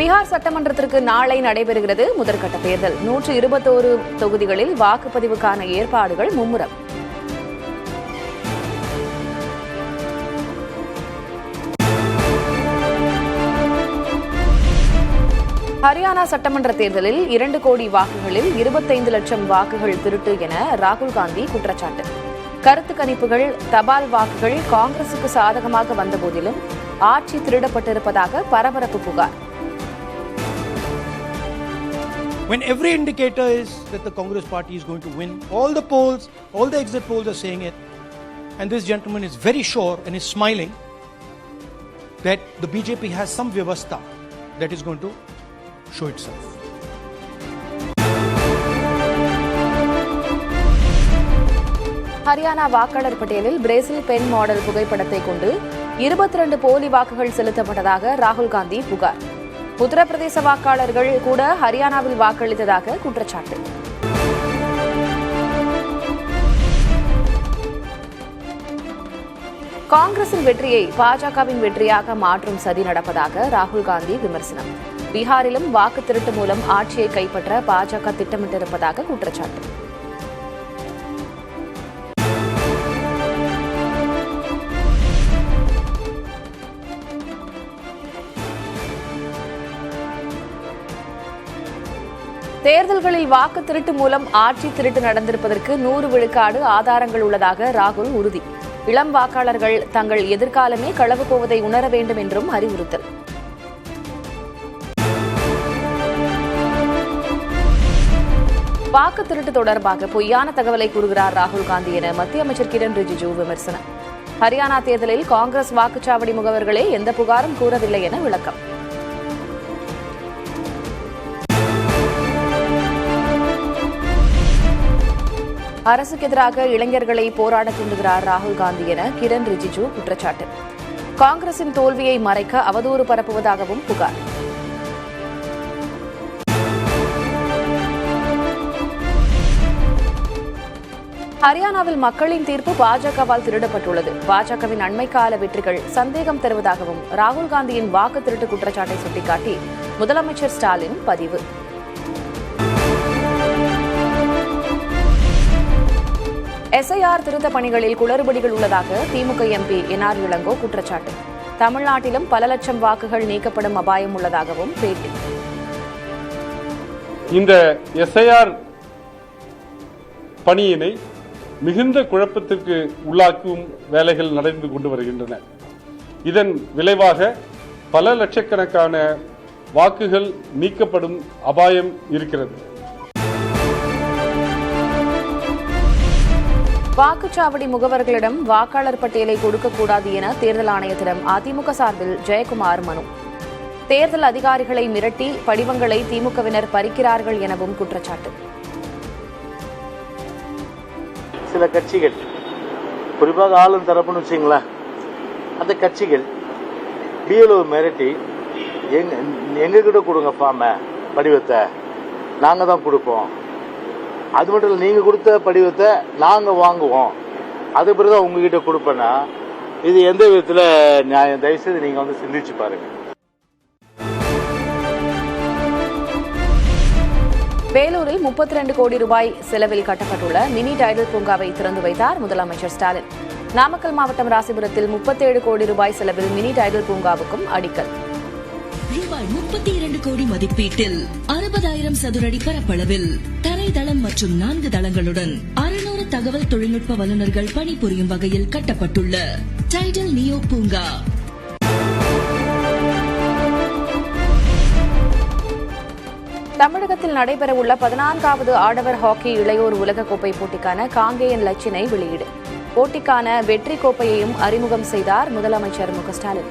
பீகார் சட்டமன்றத்திற்கு நாளை நடைபெறுகிறது முதற்கட்ட தேர்தல். 121 தொகுதிகளில் வாக்குப்பதிவுக்கான ஏற்பாடுகள் மும்முரம். ஹரியானா சட்டமன்ற தேர்தலில் 2 கோடி வாக்குகளில் 25 லட்சம் வாக்குகள் திருட்டு என ராகுல் காந்தி குற்றச்சாட்டு. கருத்து கணிப்புகள், தபால் வாக்குகள் காங்கிரசுக்கு சாதகமாக வந்தபோதிலும் ஆட்சி திருடப்பட்டிருப்பதாக பரபரப்பு புகார். When every indicator is that the Congress party is going to win, all the polls, all the exit polls are saying it, and this gentleman is very sure and is smiling that the BJP has some vyavastha that is going to show itself. Haryana வாக்காளர் பட்டியலில் Brazil பெண் model புகைப்படத்தை கொண்டு 22 போலி வாக்குகள் செலுத்தப்பட்டதாக ராகுல் காந்தி புகார். உத்தரப்பிரதேச வாக்காளர்கள் கூட ஹரியானாவில் வாக்களித்ததாக குற்றச்சாட்டு. காங்கிரசின் வெற்றியை பாஜகவின் வெற்றியாக மாற்றும் சதி நடப்பதாக ராகுல் காந்தி விமர்சனம். பீகாரிலும் வாக்கு திருட்டு மூலம் ஆட்சியை கைப்பற்ற பாஜக திட்டமிட்டிருப்பதாக குற்றச்சாட்டு. தேர்தல்களில் வாக்கு திருட்டு மூலம் ஆட்சி திருட்டு நடந்திருப்பதற்கு 100 விழுக்காடு ஆதாரங்கள் உள்ளதாக ராகுல் உறுதி. இளம் வாக்காளர்கள் தங்கள் எதிர்காலமே களவு போவதை உணர வேண்டும் என்றும் அறிவுறுத்தல். வாக்கு திருட்டு தொடர்பாக பொய்யான தகவலை கூறுகிறார் ராகுல் காந்தி என மத்திய அமைச்சர் கிரண் ரிஜிஜு விமர்சனம். ஹரியானா தேர்தலில் காங்கிரஸ் வாக்குச்சாவடி முகவர்களே எந்த புகாரும் கூறவில்லை என விளக்கம். அரசுக்கு எதிராக இளைஞர்களை போராட தூண்டுகிறார் ராகுல் காந்தி என கிரண் ரிஜிஜு குற்றச்சாட்டு. காங்கிரசின் தோல்வியை மறைக்க அவதூறு பரப்புவதாகவும் புகார். ஹரியானாவில் மக்களின் தீர்ப்பு பாஜகவால் திருடப்பட்டுள்ளது. பாஜகவின் அண்மைக்கால வெற்றிகள் சந்தேகம் தருவதாகவும் ராகுல் காந்தியின் வாக்கு திருட்டு குற்றச்சாட்டை சுட்டிக்காட்டி முதலமைச்சர் ஸ்டாலின் பதிவு. SIR திருத்த பணிகளில் குளறுபடிகள் உள்ளதாக திமுக MP NR இளங்கோ குற்றச்சாட்டு. தமிழ்நாட்டிலும் பல லட்சம் வாக்குகள் நீக்கப்படும் அபாயம் உள்ளதாகவும் பேட்டி. இந்த SIR பணியினை மிகுந்த குழப்பத்திற்கு உள்ளாக்கும் வேலைகள் நடந்து கொண்டு வருகின்றன. இதன் விளைவாக பல லட்சக்கணக்கான வாக்குகள் நீக்கப்படும் அபாயம் இருக்கிறது. வாக்குச்சாவடி முகவர்களிடம் வாக்காளர் பட்டியலை கொடுக்கக்கூடாது என தேர்தல் ஆணையத்திடம் அதிமுக சார்பில் ஜெயக்குமார் மனு. தேர்தல் அதிகாரிகளை மிரட்டி படிவங்களை திமுகவினர் பறிக்கிறார்கள் எனவும் குற்றச்சாட்டு. சில கட்சிகள் குறிப்பாக ஆளும் தரப்புன்னு வச்சுங்களேன், அந்த கட்சிகள் BLO மிரட்டி எங்ககிட்ட கொடுங்க ஃபார்மை, படிவத்தை நாங்கள் தான் கொடுப்போம், அது மட்டும் இல்லை நீங்கள் கொடுத்த படிவத்தை நாங்கள் வாங்குவோம், அது பிறகு உங்ககிட்ட கொடுப்பேன்னா இது எந்த விதத்தில் நியாயம்? தயவுசெய்து நீங்கள் சிந்திச்சு பாருங்கள். வேலூரில் 32 கோடி ரூபாய் செலவில் கட்டப்பட்டுள்ள மினி டைடல் பூங்காவை திறந்து வைத்தார் முதலமைச்சர் ஸ்டாலின். நாமக்கல் மாவட்டம் ராசிபுரத்தில் 37 கோடி ரூபாய் செலவில் மினி டைடல் பூங்காவுக்கும் அடிக்கல். ரூபாய் 32 கோடி மதிப்பீட்டில் 60,000 சதுரடி பரப்பளவில் தரைதளம் மற்றும் 4 தளங்களுடன் 600 தகவல் தொழில்நுட்ப வல்லுநர்கள் பணிபுரியும் வகையில் கட்டப்பட்டுள்ள டைடல் நியோ பூங்கா. தமிழகத்தில் நடைபெறவுள்ள 14வது ஆடவர் ஹாக்கி இளையோர் உலகக்கோப்பை போட்டிக்கான காங்கேயன் லட்சினை வெளியீடு. போட்டிக்கான வெற்றி கோப்பையையும் அறிமுகம் செய்தார் முதலமைச்சர் மு க ஸ்டாலின்.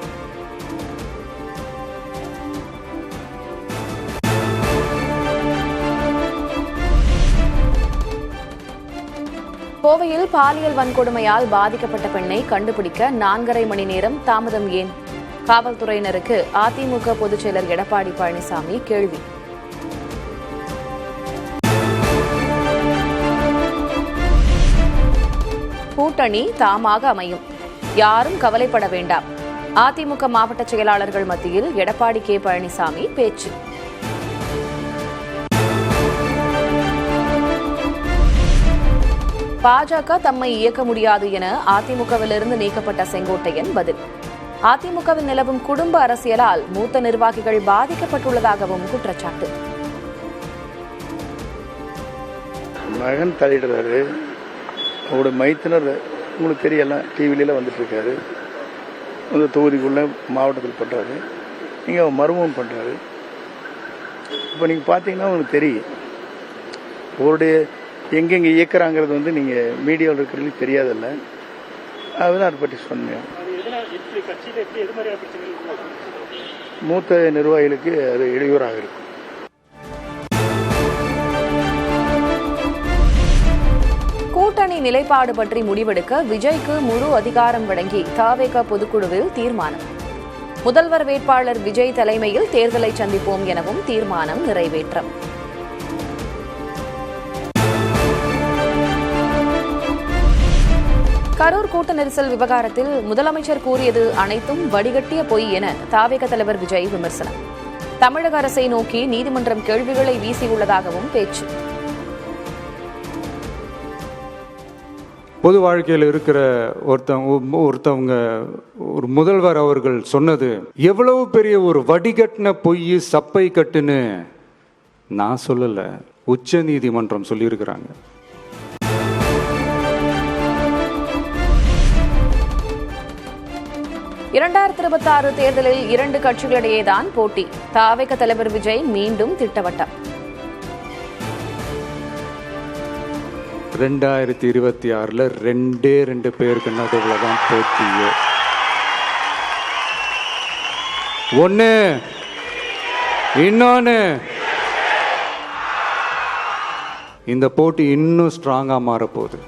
கோவையில் பாலியல் வன்கொடுமையால் பாதிக்கப்பட்ட பெண்ணை கண்டுபிடிக்க 4.5 மணி நேரம் தாமதம் ஏன்? காவல்துறையினருக்கு அதிமுக பொதுச் செயலர் எடப்பாடி பழனிசாமி கேள்வி. கூட்டணி தாமாக அமையும், யாரும் கவலைப்பட வேண்டாம். அதிமுக மாவட்ட செயலாளர்கள் மத்தியில் எடப்பாடி கே பழனிசாமி பேச்சு. பாஜக தம்மை இயக்க முடியாது என அதிமுகவிலிருந்து நீக்கப்பட்ட செங்கோட்டையன் பதில். அதிமுகவில் நிலவும் குடும்ப அரசியலால் மூத்த நிர்வாகிகள் பாதிக்கப்பட்டுள்ளதாகவும் குற்றச்சாட்டு. மகன் தலையிடுறாரு, அவருடைய மைத்தினர் உங்களுக்கு தெரியல, டிவிலாம் வந்துட்டு இருக்காரு, அந்த தொகுதிக்குள்ள மாவட்டத்தில் பண்ணுறாரு, நீங்கள் அவர் மருமகம் பண்ணுறாரு. இப்போ நீங்கள் பார்த்தீங்கன்னா உங்களுக்கு தெரியும் அவருடைய எங்கெங்கே இயக்குறாங்கிறது நீங்கள் மீடியாவில் இருக்கிறதுக்கு தெரியாதில்ல. அதுதான் அதை பற்றி சொன்னேன். மூத்த நிர்வாகிகளுக்கு அது இடையூறாக இருக்கும். கூட்டணி நிலைப்பாடு பற்றி முடிவெடுக்க விஜய்க்கு முழு அதிகாரம் வழங்கி தவேக பொதுக்குழுவில் தீர்மானம். முதல்வர் வேட்பாளர் விஜய் தலைமையில் தேர்தலை சந்திப்போம் எனவும் தீர்மானம் நிறைவேற்றம். கரூர் கூட்ட நெரிசல் விவகாரத்தில் முதலமைச்சர் கூறியது அனைத்தும் வடிகட்டிய பொய் என தவேக தலைவர் விஜய் விமர்சனம். தமிழக அரசை நோக்கி நீதிமன்றம் கேள்விகளை வீசியுள்ளதாகவும் பேச்சு. பொது வாழ்க்கையில் இருக்கிற ஒருத்தவங்க ஒரு முதல்வர் அவர்கள் சொன்னது எவ்வளவு பெரிய ஒரு வடிகட்டின பொய், சப்பை கட்டுன்னு நான் சொல்லல, உச்ச நீதிமன்றம் சொல்லியிருக்கிறாங்க. இரண்டாயிரத்தி தேர்தலில் இரண்டு கட்சிகளிடையேதான் போட்டி. தவேக தலைவர் விஜய் மீண்டும் திட்டவட்டம். 2026 ரெண்டு பேருக்கு நடுவில் தான் போட்டியே. ஒன்று இன்னொன்று, இந்த போட்டி இன்னும் ஸ்ட்ராங்கா மாறப்போகுது.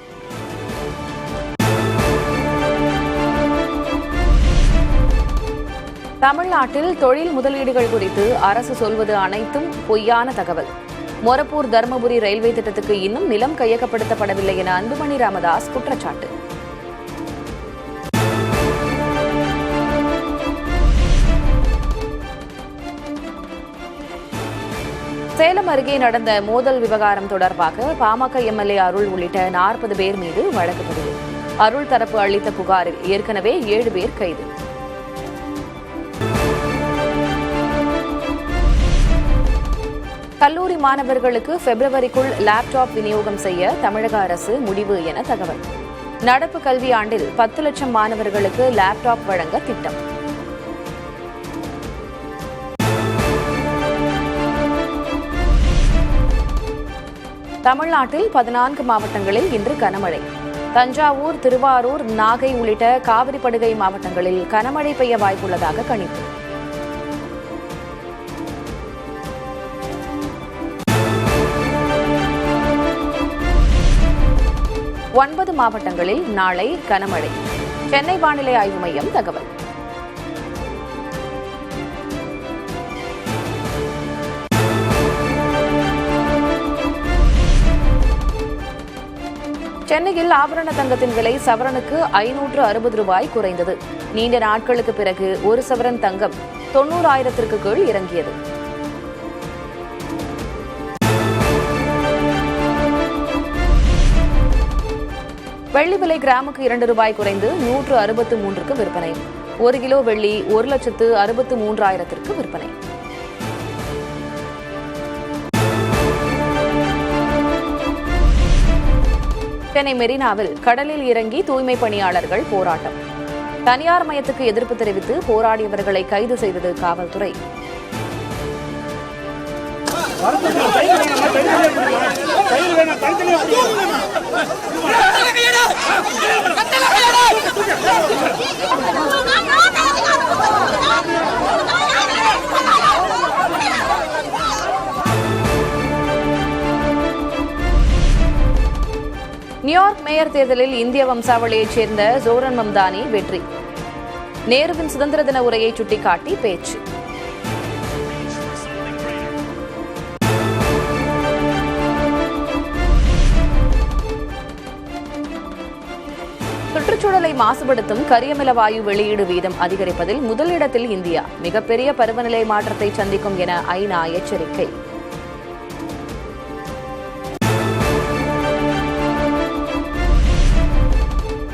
தமிழ்நாட்டில் தொழில் முதலீடுகள் குறித்து அரசு சொல்வது அனைத்தும் பொய்யான தகவல். மொரப்பூர் தர்மபுரி ரயில்வே திட்டத்துக்கு இன்னும் நிலம் கையகப்படுத்தப்படவில்லை என அன்புமணி ராமதாஸ் குற்றச்சாட்டு. சேலம் அருகே நடந்த மோதல் விவகாரம் தொடர்பாக பாமக எம்எல்ஏ அருள் உள்ளிட்ட 40 பேர் மீது வழக்கு பதிவு. அருள் தரப்பு அளித்த புகாரில் ஏற்கனவே 7 பேர் கைது. கல்லூரி மாணவர்களுக்கு பிப்ரவரிக்குள் லேப்டாப் விநியோகம் செய்ய தமிழக அரசு முடிவு என தகவல். நடப்பு கல்வியாண்டில் 10 லட்சம் மாணவர்களுக்கு லேப்டாப் வழங்க திட்டம். தமிழ்நாட்டில் 14 மாவட்டங்களில் இன்று கனமழை. தஞ்சாவூர், திருவாரூர், நாகை உள்ளிட்ட காவிரி படுகை மாவட்டங்களில் கனமழை பெய்ய வாய்ப்புள்ளதாக கணிப்பு. 9 மாவட்டங்களில் நாளை கனமழை. சென்னை வானிலை ஆய்வு மையம் தகவல். சென்னையில் ஆபரண தங்கத்தின் விலை சவரனுக்கு 560 ரூபாய் குறைந்தது. நீண்ட நாட்களுக்கு பிறகு ஒரு சவரன் தங்கம் 90,000ற்கு கீழ் இறங்கியது. வெள்ளி விலை கிராமுக்கு 2 ரூபாய் குறைந்து 163க்கு விற்பனை. 1 கிலோ வெள்ளி 1,63,000ற்கு விற்பனை. சென்னை மெரினாவில் கடலில் இறங்கி தூய்மை பணியாளர்கள் போராட்டம். தனியார் மயத்துக்கு எதிர்ப்பு தெரிவித்து போராடியவர்களை கைது செய்தது காவல்துறை. நியூயார்க் மேயர் தேர்தலில் இந்திய வம்சாவளியைச் சேர்ந்த ஜோரன் மம்தானி வெற்றி. நேருவின் சுதந்திர தின உரையை சுட்டிக்காட்டி பேச்சு. சுற்றுச்சூழலை மாசுபடுத்தும் கரியமில வாயு வெளியீடு வீதம் அதிகரிப்பதில் முதலிடத்தில் இந்தியா. மிகப்பெரிய பருவநிலை மாற்றத்தை சந்திக்கும் என ஐநா எச்சரிக்கை.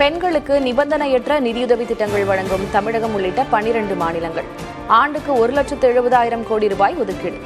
பெண்களுக்கு நிபந்தனையற்ற நிதியுதவி திட்டங்கள் வழங்கும் தமிழகம் உள்ளிட்ட 12 மாநிலங்கள் ஆண்டுக்கு 1,70,000 கோடி ரூபாய் ஒதுக்கீடு.